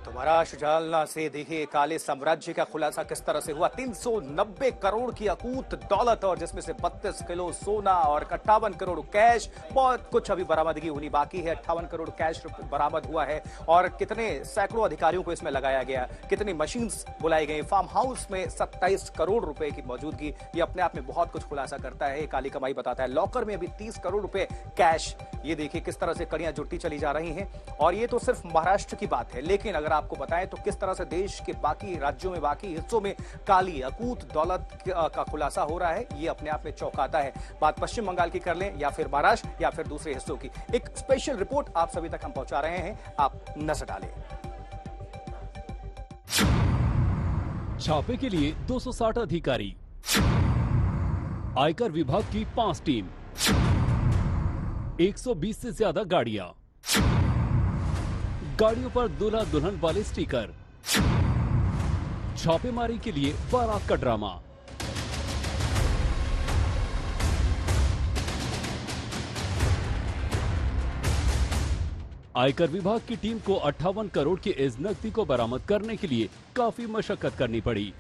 तो महाराष्ट्र जालना से देखिए काले साम्राज्य का खुलासा किस तरह से हुआ। 390 करोड़ की अकूत दौलत और जिसमें से 32 किलो सोना और 58 करोड़ कैश, बहुत कुछ अभी बरामदगी होनी बाकी है। 58 करोड़ कैश बरामद हुआ है और कितने सैकड़ों अधिकारियों को इसमें लगाया गया, कितनी मशीन्स बुलाई गई। फार्म हाउस में 27 करोड़ रुपए की मौजूदगी, ये अपने आप में बहुत कुछ खुलासा करता है। काली कमाई बताता है। लॉकर में अभी 30 करोड़ रुपए कैश। ये देखिए किस तरह से कड़ियां जुड़ती चली जा रही हैं। और ये तो सिर्फ महाराष्ट्र की बात है, लेकिन अगर आपको बताएं तो किस तरह से देश के बाकी राज्यों में, बाकी हिस्सों में काली अकूत दौलत का खुलासा हो रहा है, ये अपने आप में चौंकाता है। बात पश्चिम बंगाल की कर लें या फिर महाराष्ट्र या फिर दूसरे हिस्सों की, एक स्पेशल रिपोर्ट आप सभी तक हम पहुंचा रहे हैं, आप नजर डालें। छापे के लिए 260 अधिकारी, आयकर विभाग की 5 टीम, 120 से ज्यादा गाड़ियां, गाड़ियों पर दूल्हा दुल्हन वाले स्टिकर, छापेमारी के लिए बारात का ड्रामा। आयकर विभाग की टीम को 58 करोड़ की इस नकदी को बरामद करने के लिए काफी मशक्कत करनी पड़ी।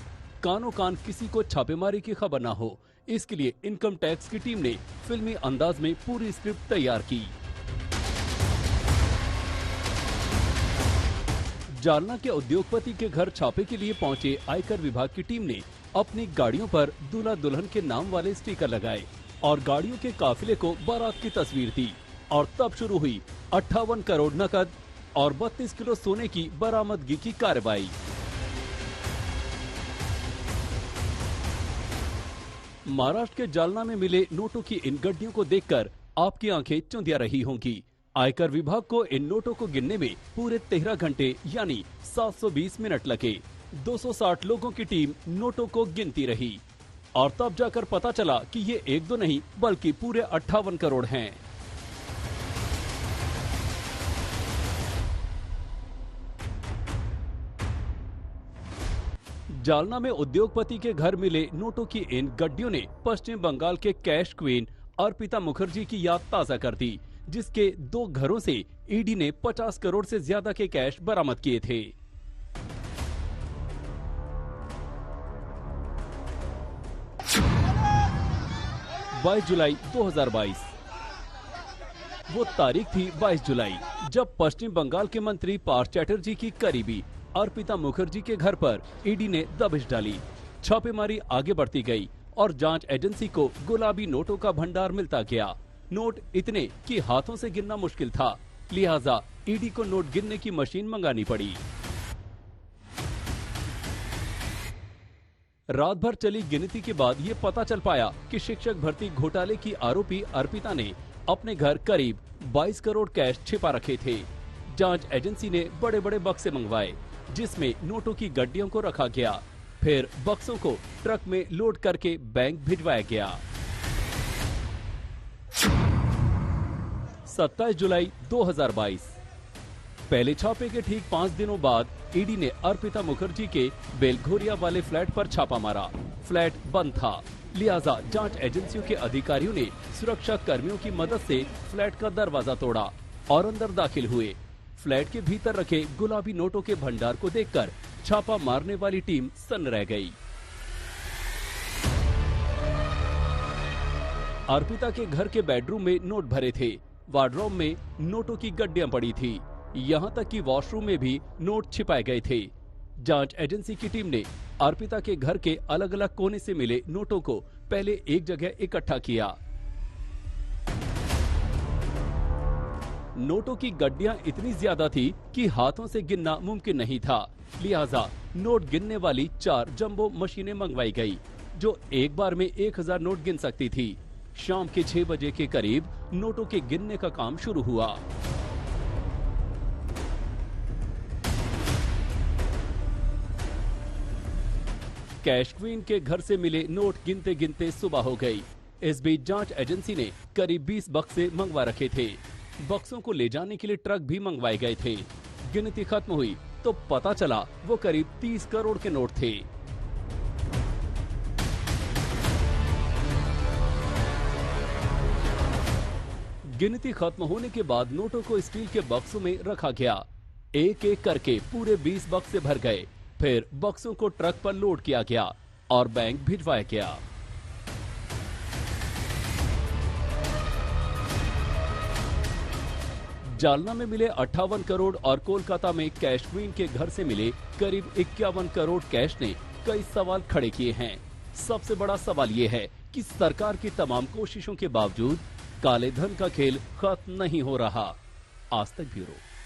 कानो कान किसी को छापेमारी की खबर ना हो, इसके लिए इनकम टैक्स की टीम ने फिल्मी अंदाज में पूरी स्क्रिप्ट तैयार की। जालना के उद्योगपति के घर छापे के लिए पहुंचे आयकर विभाग की टीम ने अपनी गाड़ियों पर दूल्हा दुल्हन के नाम वाले स्टिकर लगाए और गाड़ियों के काफिले को बारात की तस्वीर दी। और तब शुरू हुई 58 करोड़ नकद और 32 किलो सोने की बरामदगी की कार्रवाई। महाराष्ट्र के जालना में मिले नोटों की इन गड्डियों को देखकर आपकी आंखें चुंधिया रही होंगी। आयकर विभाग को इन नोटों को गिनने में पूरे 13 घंटे यानी 720 मिनट लगे। 260 लोगों की टीम नोटों को गिनती रही और तब जाकर पता चला कि ये एक दो नहीं बल्कि पूरे 58 करोड़ हैं। जालना में उद्योगपति के घर मिले नोटों की इन गड्डियों ने पश्चिम बंगाल के कैश क्वीन अर्पिता मुखर्जी की याद ताजा कर दी, जिसके 2 घरों से ईडी ने 50 करोड़ से ज्यादा के कैश बरामद किए थे। बाईस जुलाई 2022 वो तारीख थी 22 जुलाई जब पश्चिम बंगाल के मंत्री पार्थ चैटर्जी की करीबी अर्पिता मुखर्जी के घर पर ईडी ने दबिश डाली। छापेमारी आगे बढ़ती गई और जांच एजेंसी को गुलाबी नोटों का भंडार मिलता गया। नोट इतने कि हाथों से गिनना मुश्किल था, लिहाजा ईडी को नोट गिनने की मशीन मंगानी पड़ी। रात भर चली गिनती के बाद ये पता चल पाया कि शिक्षक भर्ती घोटाले की आरोपी अर्पिता ने अपने घर करीब 22 करोड़ कैश छिपा रखे थे। जांच एजेंसी ने बड़े बड़े बक्से मंगवाए जिसमें नोटों की गड्डियों को रखा गया, फिर बक्सों को ट्रक में लोड करके बैंक भिजवाया गया। 27 जुलाई 2022 पहले छापे के ठीक 5 दिनों बाद ईडी ने अर्पिता मुखर्जी के बेलघोरिया वाले फ्लैट पर छापा मारा। फ्लैट बंद था, लिहाजा जांच एजेंसियों के अधिकारियों ने सुरक्षा कर्मियों की मदद से फ्लैट का दरवाजा तोड़ा और अंदर दाखिल हुए। फ्लैट के भीतर रखे गुलाबी नोटों के भंडार को देखकर छापा मारने वाली टीम सन्न रह गई। अर्पिता के घर के बेडरूम में नोट भरे थे, वार्डरोब में नोटों की गड्डियां पड़ी थी, यहाँ तक कि वॉशरूम में भी नोट छिपाए गए थे। जांच एजेंसी की टीम ने अर्पिता के घर के अलग अलग कोने से मिले नोटों को पहले एक जगह इकट्ठा किया। नोटों की गड्डियां इतनी ज्यादा थी कि हाथों से गिनना मुमकिन नहीं था, लिहाजा नोट गिनने वाली 4 जंबो मशीनें मंगवाई गई, जो एक बार में 1000 नोट गिन सकती थी। शाम के 6 बजे के करीब नोटों के गिनने का काम शुरू हुआ। कैश क्वीन के घर से मिले नोट गिनते गिनते सुबह हो गई। इस बीच जांच एजेंसी ने करीब 20 बक्से मंगवा रखे थे। बक्सों को ले जाने के लिए ट्रक भी मंगवाए गए थे। गिनती खत्म हुई तो पता चला वो करीब 30 करोड़ के नोट थे। गिनती खत्म होने के बाद नोटों को स्टील के बक्सों में रखा गया। एक एक करके पूरे 20 बक्से भर गए। फिर बक्सों को ट्रक पर लोड किया गया और बैंक भिजवाया गया। जालना में मिले 58 करोड़ और कोलकाता में कैश क्वीन के घर से मिले करीब 51 करोड़ कैश ने कई सवाल खड़े किए हैं। सबसे बड़ा सवाल ये है कि सरकार की तमाम कोशिशों के बावजूद काले धन का खेल खत्म नहीं हो रहा। आज तक ब्यूरो।